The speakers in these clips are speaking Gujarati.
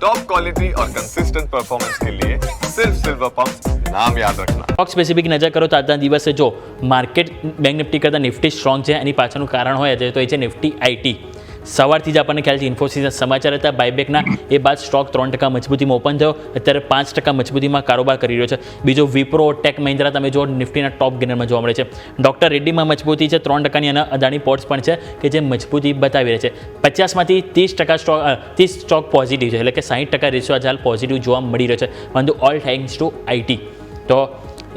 टॉप क्वालिटी और कंसिस्टेंट परफॉर्मेंस के लिए सिर्फ सिल्वर पंप नाम याद रखना। સ્ટોક સ્પેસિફિક નજર કરો તો આજના દિવસે જો માર્કેટ બેંક નિફ્ટી કરતાં નિફ્ટી સ્ટ્રોંગ છે. એની પાછળનું કારણ હોય છે તો એ છે નિફ્ટી આઈટી. સવારથી જ આપણને ખ્યાલ છે ઇન્ફોસિસના સમાચાર હતા બાયબેકના, એ બાદ સ્ટોક 3% મજબૂતીમાં ઓપન થયો, અત્યારે 5% મજબૂતીમાં કારોબાર કરી રહ્યો છે. બીજો વિપ્રો, ટેક મહિન્દ્રા તમે જો નિફ્ટીના ટોપ ગેનરમાં જોવા મળે છે. ડૉક્ટર રેડ્ડીમાં મજબૂતી છે 3%ની, અને અદાણી પોર્ટ્સ પણ છે કે જે મજબૂતી બતાવી રહી છે. 50માંથી 30% સ્ટોક 30 સ્ટોક પોઝિટિવ છે, એટલે કે 60% રેશિયો હાલ પોઝિટિવ જોવા મળી રહ્યો છે, પરંતુ ઓલ થેન્ક્સ ટુ આઈટી. તો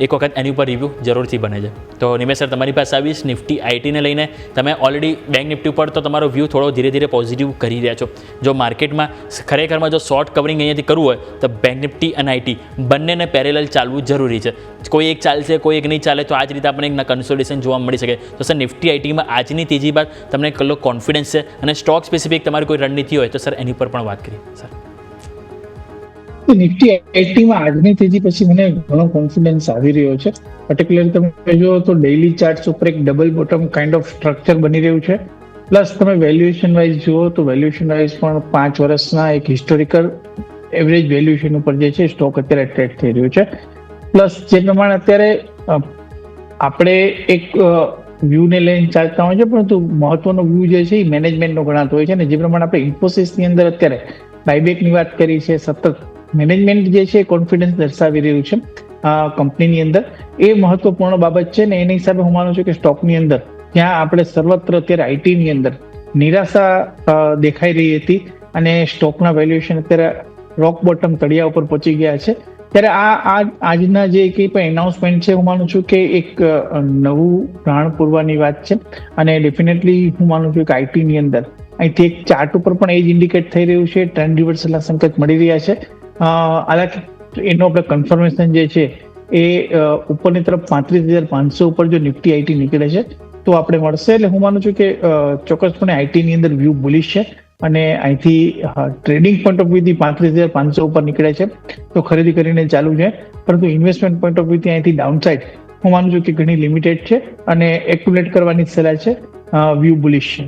એક વખત એની ઉપર રિવ્યૂ જરૂરથી બને છે. તો નિમેશ સર તમારી પાસે આવીશ નિફ્ટી આઈટીને લઈને. તમે ઓલરેડી બેંક નિફ્ટી ઉપર તો તમારો વ્યૂ થોડો ધીરે ધીરે પોઝિટિવ કરી રહ્યા છો. જો માર્કેટમાં ખરેખરમાં જો શોર્ટ કવરિંગ અહીંયાથી કરવું હોય તો બેંક નિફ્ટી અને આઈટી બંનેને પેરેલલ ચાલવું જરૂરી છે. કોઈ એક ચાલશે કોઈ એક નહીં ચાલે, તો આ જ રીતે આપણને એક કન્સોલિડેશન જોવા મળી શકે. તો સર નિફ્ટી આઈટીમાં આજની તેજી બાદ તમને કેટલો કોન્ફિડન્સ છે, અને સ્ટોક સ્પેસિફિક તમારી કોઈ રણનીતિ હોય તો સર એની પર પણ વાત કરીએ સર. નિફ્ટી આઈટીમાં આજની તેજી પછી મને ઘણો કોન્ફિડન્સ આવી રહ્યો છે. પર્ટિક્યુલરલી તમે જો તો ડેઇલી ચાર્ટ્સ ઉપર એક double bottom kind of structure બની રહ્યું છે. પ્લસ તમે વેલ્યુએશન વાઇઝ જુઓ તો વેલ્યુએશન વાઇઝ પણ 5 વર્ષના એક હિસ્ટોરિકલ એવરેજ વેલ્યુએશન ઉપર જે છે સ્ટોક અત્યારે ટ્રેડ થઈ રહ્યું છે. પ્લસ જે પ્રમાણે અત્યારે આપણે એક વ્યૂને લઈને ચાલતા હોય છે, પરંતુ મહત્વનો વ્યૂ જે છે એ મેનેજમેન્ટનો ગણાતો હોય છે. અને જે પ્રમાણે આપણે ઇન્ફોસિસની અંદર અત્યારે બાયબેકની વાત કરી છે, સતત મેનેજમેન્ટ જે છે કોન્ફિડન્સ દર્શાવી રહ્યું છે કંપનીની અંદર, એ મહત્વપૂર્ણ બાબત છે. ને એની હિસાબે હું માનું છું કે સ્ટોકની અંદર જ્યાં આપણે સર્વત્ર અત્યારે આઈટીની અંદર નિરાશા દેખાઈ રહી હતી અને સ્ટોકના વેલ્યુએશન અત્યારે રોક બોટમ તળિયા ઉપર પહોંચી ગયા છે, ત્યારે આજના જે કંઈ પણ એનાઉન્સમેન્ટ છે હું માનું છું કે એક નવું પ્રાણ પૂરવાની વાત છે. અને ડેફિનેટલી હું માનું છું કે આઈટીની અંદર અહીંથી એક ચાર્ટ ઉપર પણ એ જ ઇન્ડિકેટ થઈ રહ્યું છે, ટ્રેન્ડ રિવર્સલના સંકેત મળી રહ્યા છે. હાલાકી એનું આપણે કન્ફર્મેશન જે છે એ ઉપરની તરફ 35,500 ઉપર જો નિફ્ટી આઈટી નીકળે છે તો આપણે મળશે. એટલે હું માનું છું કે ચોક્કસપણે આઈટીની અંદર વ્યૂ બુલિશ છે, અને અહીંથી ટ્રેડિંગ પોઈન્ટ ઓફ વ્યૂથી 35,500 ઉપર નીકળે છે તો ખરીદી કરીને ચાલુ છે. પરંતુ ઇન્વેસ્ટમેન્ટ પોઈન્ટ ઓફ વ્યૂથી અહીંથી ડાઉન સાઇડ હું માનું છું કે ઘણી લિમિટેડ છે, અને એક્યુમ્યુલેટ કરવાની સલાહ છે. વ્યૂ બુલિશ છે.